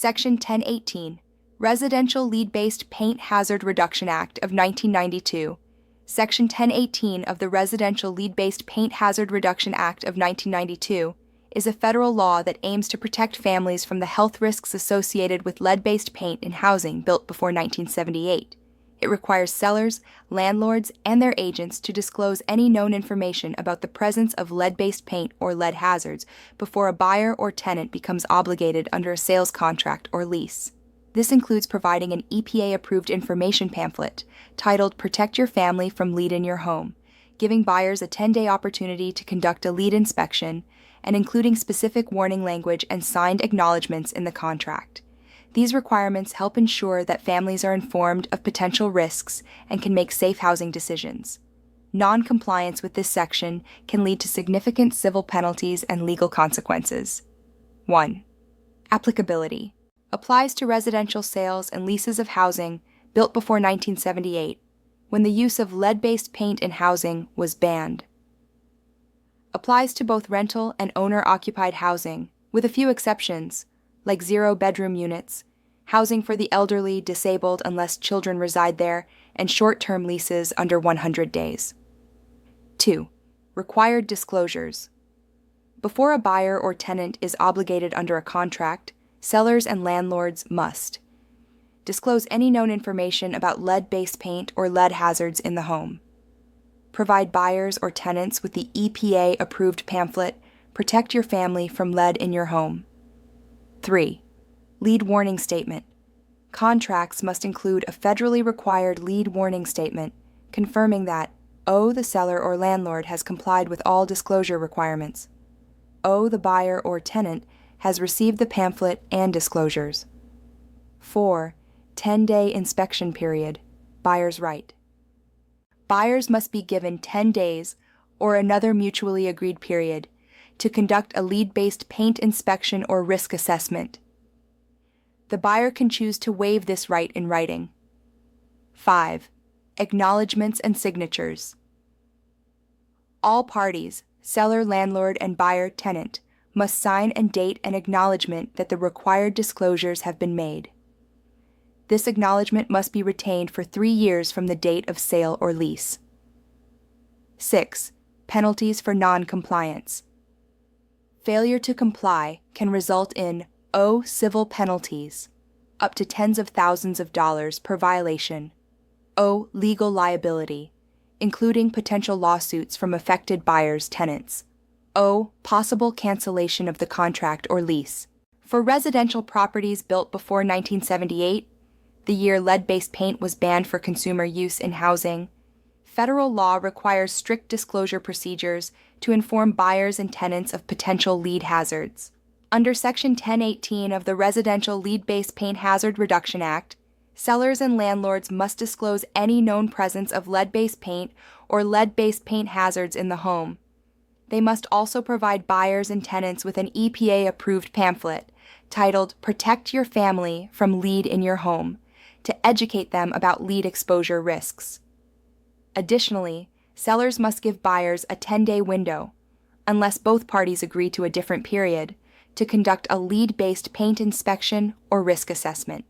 Section 1018, Residential Lead-Based Paint Hazard Reduction Act of 1992. Section 1018 of the Residential Lead-Based Paint Hazard Reduction Act of 1992 is a federal law that aims to protect families from the health risks associated with lead-based paint in housing built before 1978. It requires sellers, landlords, and their agents to disclose any known information about the presence of lead-based paint or lead hazards before a buyer or tenant becomes obligated under a sales contract or lease. This includes providing an EPA-approved information pamphlet titled Protect Your Family from Lead in Your Home, giving buyers a 10-day opportunity to conduct a lead inspection, and including specific warning language and signed acknowledgments in the contract. These requirements help ensure that families are informed of potential risks and can make safe housing decisions. Non-compliance with this section can lead to significant civil penalties and legal consequences. 1. Applicability. Applies to residential sales and leases of housing built before 1978, when the use of lead-based paint in housing was banned. Applies to both rental and owner-occupied housing, with a few exceptions, like zero-bedroom units, housing for the elderly, disabled unless children reside there, and short-term leases under 100 days. 2. Required disclosures. Before a buyer or tenant is obligated under a contract, sellers and landlords must disclose any known information about lead-based paint or lead hazards in the home. Provide buyers or tenants with the EPA-approved pamphlet, Protect Your Family from Lead in Your Home. 3. Lead warning statement. Contracts must include a federally required lead warning statement confirming that O, the seller or landlord has complied with all disclosure requirements. O, the buyer or tenant has received the pamphlet and disclosures. 4. 10-day inspection period. Buyer's right. Buyers must be given 10 days, or another mutually agreed period, to conduct a lead-based paint inspection or risk assessment. The buyer can choose to waive this right in writing. 5. Acknowledgments and signatures. All parties, seller, landlord, and buyer, tenant, must sign and date an acknowledgment that the required disclosures have been made. This acknowledgment must be retained for 3 years from the date of sale or lease. 6. Penalties for non-compliance. Failure to comply can result in O. Civil penalties, up to tens of thousands of dollars per violation. O. Legal liability, including potential lawsuits from affected buyers' tenants. O. Possible cancellation of the contract or lease. For residential properties built before 1978, the year lead-based paint was banned for consumer use in housing, federal law requires strict disclosure procedures to inform buyers and tenants of potential lead hazards. Under Section 1018 of the Residential Lead-Based Paint Hazard Reduction Act, sellers and landlords must disclose any known presence of lead-based paint or lead-based paint hazards in the home. They must also provide buyers and tenants with an EPA-approved pamphlet titled Protect Your Family from Lead in Your Home, to educate them about lead exposure risks. Additionally, sellers must give buyers a 10-day window, unless both parties agree to a different period, to conduct a lead-based paint inspection or risk assessment.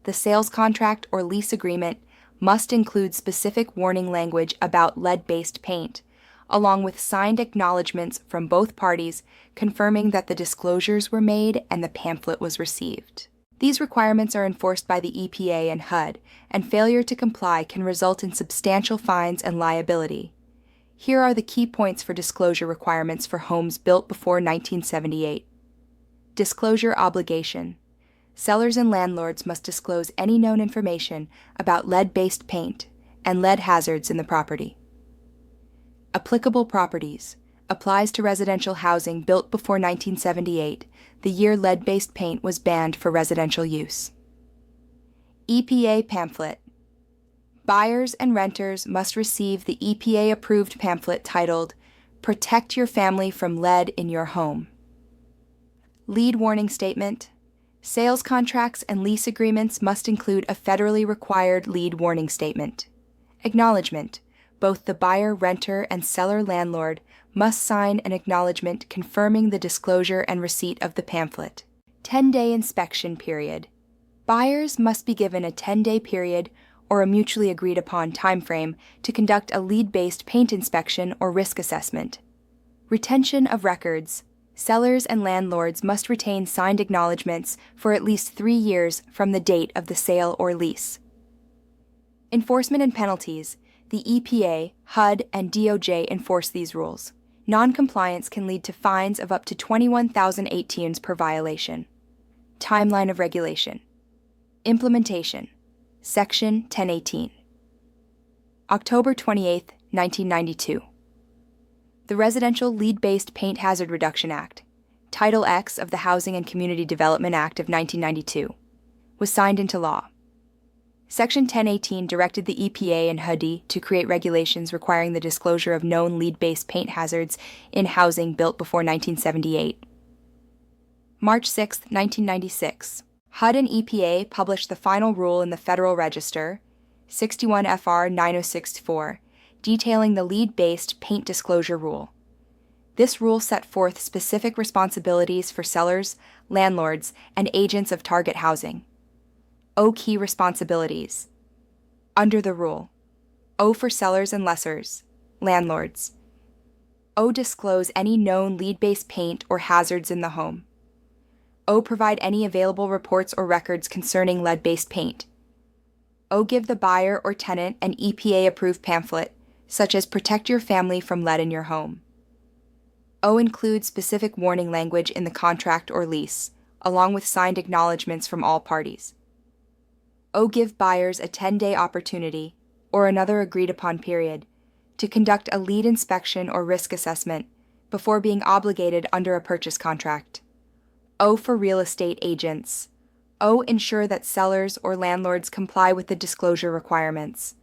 The sales contract or lease agreement must include specific warning language about lead-based paint, along with signed acknowledgments from both parties confirming that the disclosures were made and the pamphlet was received. These requirements are enforced by the EPA and HUD, and failure to comply can result in substantial fines and liability. Here are the key points for disclosure requirements for homes built before 1978. Disclosure obligation. Sellers and landlords must disclose any known information about lead-based paint and lead hazards in the property. Applicable properties. Applies to residential housing built before 1978, the year lead-based paint was banned for residential use. EPA pamphlet. Buyers and renters must receive the EPA-approved pamphlet titled Protect Your Family from Lead in Your Home. Lead warning statement. Sales contracts and lease agreements must include a federally required lead warning statement. Acknowledgement. Both the buyer, renter, and seller, landlord must sign an acknowledgement confirming the disclosure and receipt of the pamphlet. 10-day inspection period. Buyers must be given a 10-day period or a mutually agreed upon timeframe to conduct a lead-based paint inspection or risk assessment. Retention of records. Sellers and landlords must retain signed acknowledgments for at least 3 years from the date of the sale or lease. Enforcement and penalties. The EPA, HUD, and DOJ enforce these rules. Non-compliance can lead to fines of up to 21,000 ATUs per violation. Timeline of regulation. Implementation. Section 1018. October 28, 1992. The Residential Lead-Based Paint Hazard Reduction Act, Title X of the Housing and Community Development Act of 1992, was signed into law. Section 1018 directed the EPA and HUD to create regulations requiring the disclosure of known lead-based paint hazards in housing built before 1978. March 6, 1996. HUD and EPA published the final rule in the Federal Register, 61 FR 9064, detailing the lead-based paint disclosure rule. This rule set forth specific responsibilities for sellers, landlords, and agents of target housing. O key responsibilities. Under the rule. O for sellers and lessors, landlords. O disclose any known lead-based paint or hazards in the home. O provide any available reports or records concerning lead-based paint. O give the buyer or tenant an EPA-approved pamphlet, such as Protect Your Family from Lead in Your Home. O include specific warning language in the contract or lease, along with signed acknowledgments from all parties. O give buyers a 10-day opportunity, or another agreed-upon period, to conduct a lead inspection or risk assessment before being obligated under a purchase contract. O for real estate agents. O ensure that sellers or landlords comply with the disclosure requirements.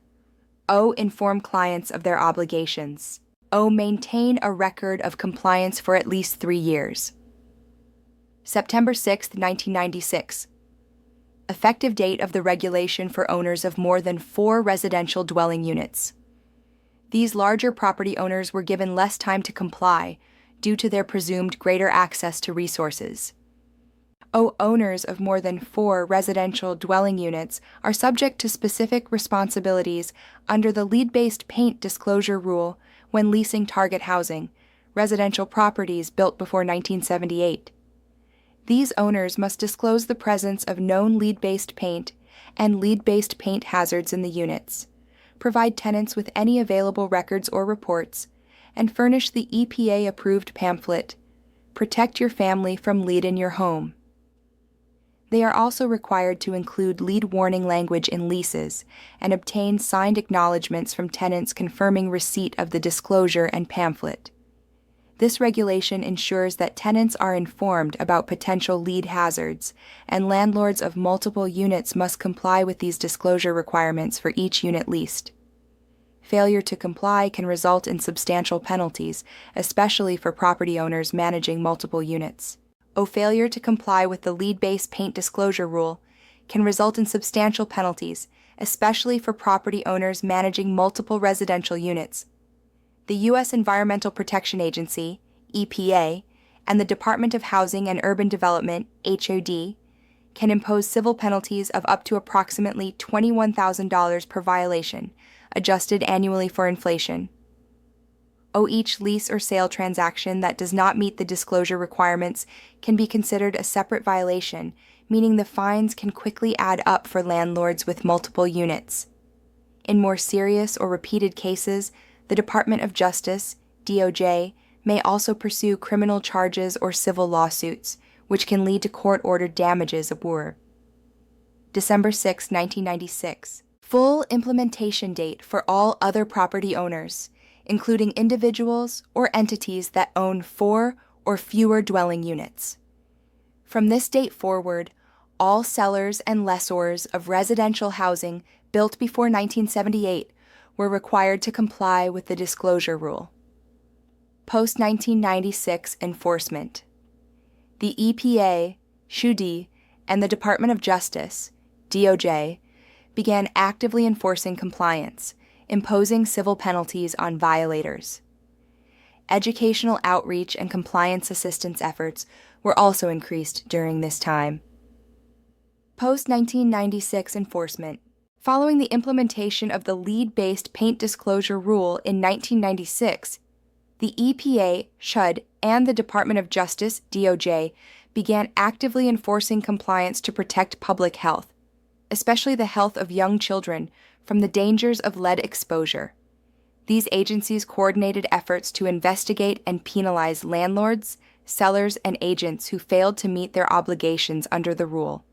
O inform clients of their obligations. O maintain a record of compliance for at least 3 years. September 6, 1996. Effective date of the regulation for owners of more than 4 residential dwelling units. These larger property owners were given less time to comply due to their presumed greater access to resources. Owners of more than 4 residential dwelling units are subject to specific responsibilities under the lead-based paint disclosure rule when leasing target housing, residential properties built before 1978. These owners must disclose the presence of known lead-based paint and lead-based paint hazards in the units, provide tenants with any available records or reports, and furnish the EPA-approved pamphlet, Protect Your Family from Lead in Your Home. They are also required to include lead warning language in leases and obtain signed acknowledgments from tenants confirming receipt of the disclosure and pamphlet. This regulation ensures that tenants are informed about potential lead hazards, and landlords of multiple units must comply with these disclosure requirements for each unit leased. Failure to comply can result in substantial penalties, especially for property owners managing multiple units. Failure to comply with the lead-based paint disclosure rule can result in substantial penalties, especially for property owners managing multiple residential units. The U.S. Environmental Protection Agency, EPA, and the Department of Housing and Urban Development, HOD, can impose civil penalties of up to approximately $21,000 per violation, adjusted annually for inflation. Each lease or sale transaction that does not meet the disclosure requirements can be considered a separate violation, meaning the fines can quickly add up for landlords with multiple units. In more serious or repeated cases, the Department of Justice, DOJ, may also pursue criminal charges or civil lawsuits, which can lead to court-ordered damages award. December 6, 1996. Full implementation date for all other property owners, including individuals or entities that own 4 or fewer dwelling units. From this date forward, all sellers and lessors of residential housing built before 1978 were required to comply with the disclosure rule. Post-1996 enforcement. The EPA, HUD, and the Department of Justice, DOJ, began actively enforcing compliance, imposing civil penalties on violators. Educational outreach and compliance assistance efforts were also increased during this time. Post-1996 enforcement. Following the implementation of the lead-based paint disclosure rule in 1996, the EPA, SHUD, and the Department of Justice, DOJ, began actively enforcing compliance to protect public health, especially the health of young children, from the dangers of lead exposure. These agencies coordinated efforts to investigate and penalize landlords, sellers, and agents who failed to meet their obligations under the rule.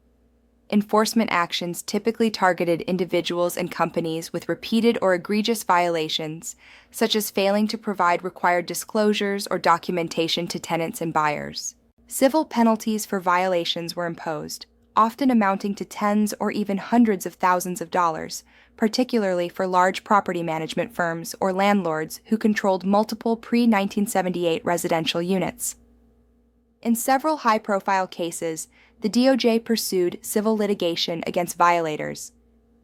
Enforcement actions typically targeted individuals and companies with repeated or egregious violations, such as failing to provide required disclosures or documentation to tenants and buyers. Civil penalties for violations were imposed, often amounting to tens or even hundreds of thousands of dollars, particularly for large property management firms or landlords who controlled multiple pre-1978 residential units. In several high-profile cases, the DOJ pursued civil litigation against violators,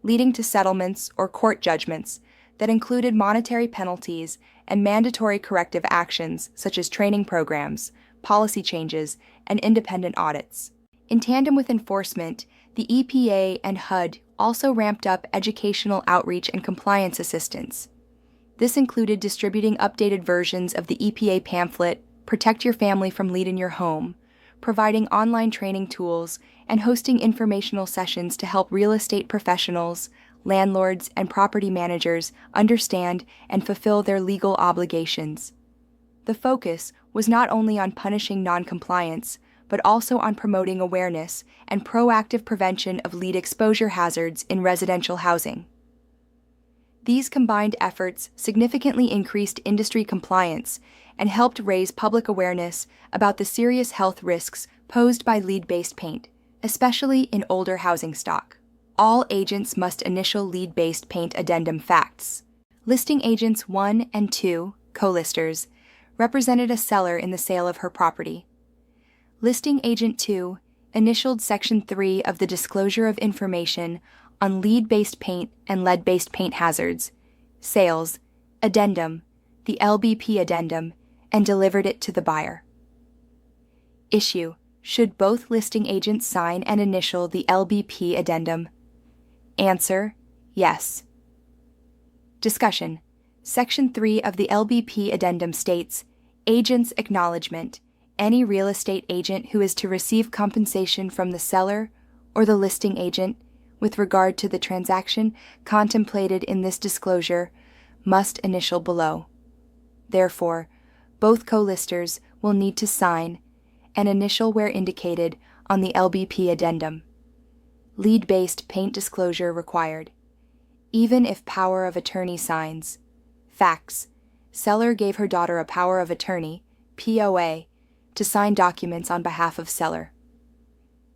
leading to settlements or court judgments that included monetary penalties and mandatory corrective actions such as training programs, policy changes, and independent audits. In tandem with enforcement, the EPA and HUD also ramped up educational outreach and compliance assistance. This included distributing updated versions of the EPA pamphlet, Protect Your Family from Lead in Your Home, providing online training tools, and hosting informational sessions to help real estate professionals, landlords, and property managers understand and fulfill their legal obligations. The focus was not only on punishing noncompliance, but also on promoting awareness and proactive prevention of lead exposure hazards in residential housing. These combined efforts significantly increased industry compliance and helped raise public awareness about the serious health risks posed by lead-based paint, especially in older housing stock. All agents must initial lead-based paint addendum facts. Listing agents 1 and 2, co-listers, represented a seller in the sale of her property. Listing agent 2 initialed Section 3 of the Disclosure of Information on Lead-Based Paint and Lead-Based Paint Hazards, Sales, Addendum, the LBP Addendum, and delivered it to the buyer. Issue: should both listing agents sign and initial the LBP Addendum? Answer: yes. Discussion: Section 3 of the LBP Addendum states, Agent's Acknowledgement: any real estate agent who is to receive compensation from the seller or the listing agent with regard to the transaction contemplated in this disclosure must initial below. Therefore, both co-listers will need to sign and initial where indicated on the LBP Addendum. Lead-based paint disclosure required. Even if power of attorney signs. Facts: seller gave her daughter a power of attorney, POA, to sign documents on behalf of seller.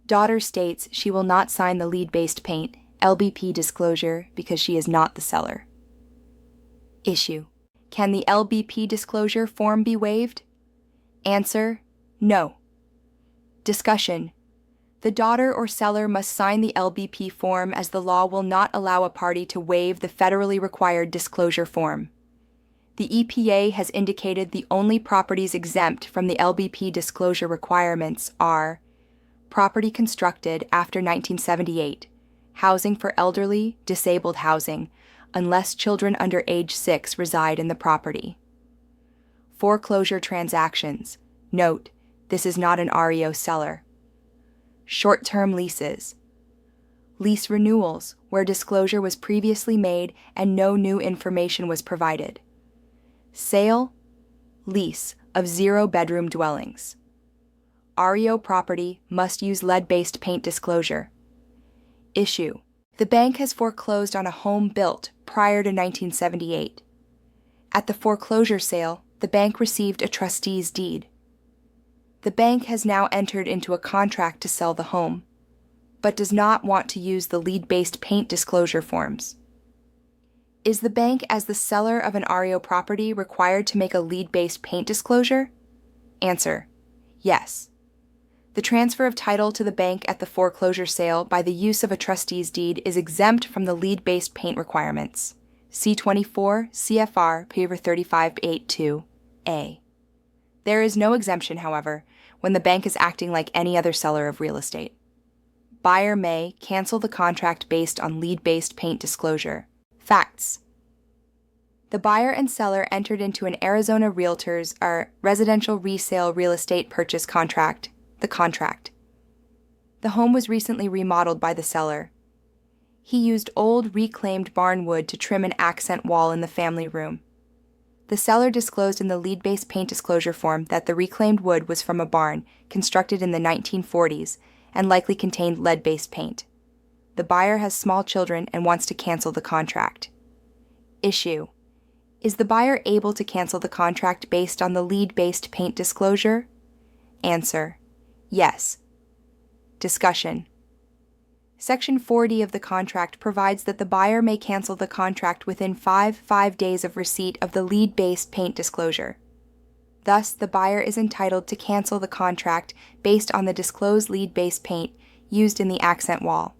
Daughter states she will not sign the lead-based paint, LBP disclosure, because she is not the seller. Issue: can the LBP disclosure form be waived? Answer: no. Discussion: the daughter or seller must sign the LBP form as the law will not allow a party to waive the federally required disclosure form. The EPA has indicated the only properties exempt from the LBP disclosure requirements are property constructed after 1978, housing for elderly, disabled housing, unless children under age 6 reside in the property. Foreclosure transactions. Note, this is not an REO seller. Short-term leases. Lease renewals, where disclosure was previously made and no new information was provided. Sale, lease of zero-bedroom dwellings. REO property must use lead-based paint disclosure. Issue: the bank has foreclosed on a home built prior to 1978. At the foreclosure sale, the bank received a trustee's deed. The bank has now entered into a contract to sell the home, but does not want to use the lead-based paint disclosure forms. Is the bank, as the seller of an REO property, required to make a lead-based paint disclosure? Answer: yes. The transfer of title to the bank at the foreclosure sale by the use of a trustee's deed is exempt from the lead-based paint requirements. See 24 CFR Paper 3582A. There is no exemption, however, when the bank is acting like any other seller of real estate. Buyer may cancel the contract based on lead-based paint disclosure. Facts. The buyer and seller entered into an Arizona Realtors residential resale real estate purchase contract, the contract. The home was recently remodeled by the seller. He used old, reclaimed barn wood to trim an accent wall in the family room. The seller disclosed in the lead-based paint disclosure form that the reclaimed wood was from a barn constructed in the 1940s and likely contained lead-based paint. The buyer has small children and wants to cancel the contract. Issue: is the buyer able to cancel the contract based on the lead-based paint disclosure? Answer: yes. Discussion. Section 40 of the contract provides that the buyer may cancel the contract within 5 days of receipt of the lead-based paint disclosure. Thus, the buyer is entitled to cancel the contract based on the disclosed lead-based paint used in the accent wall.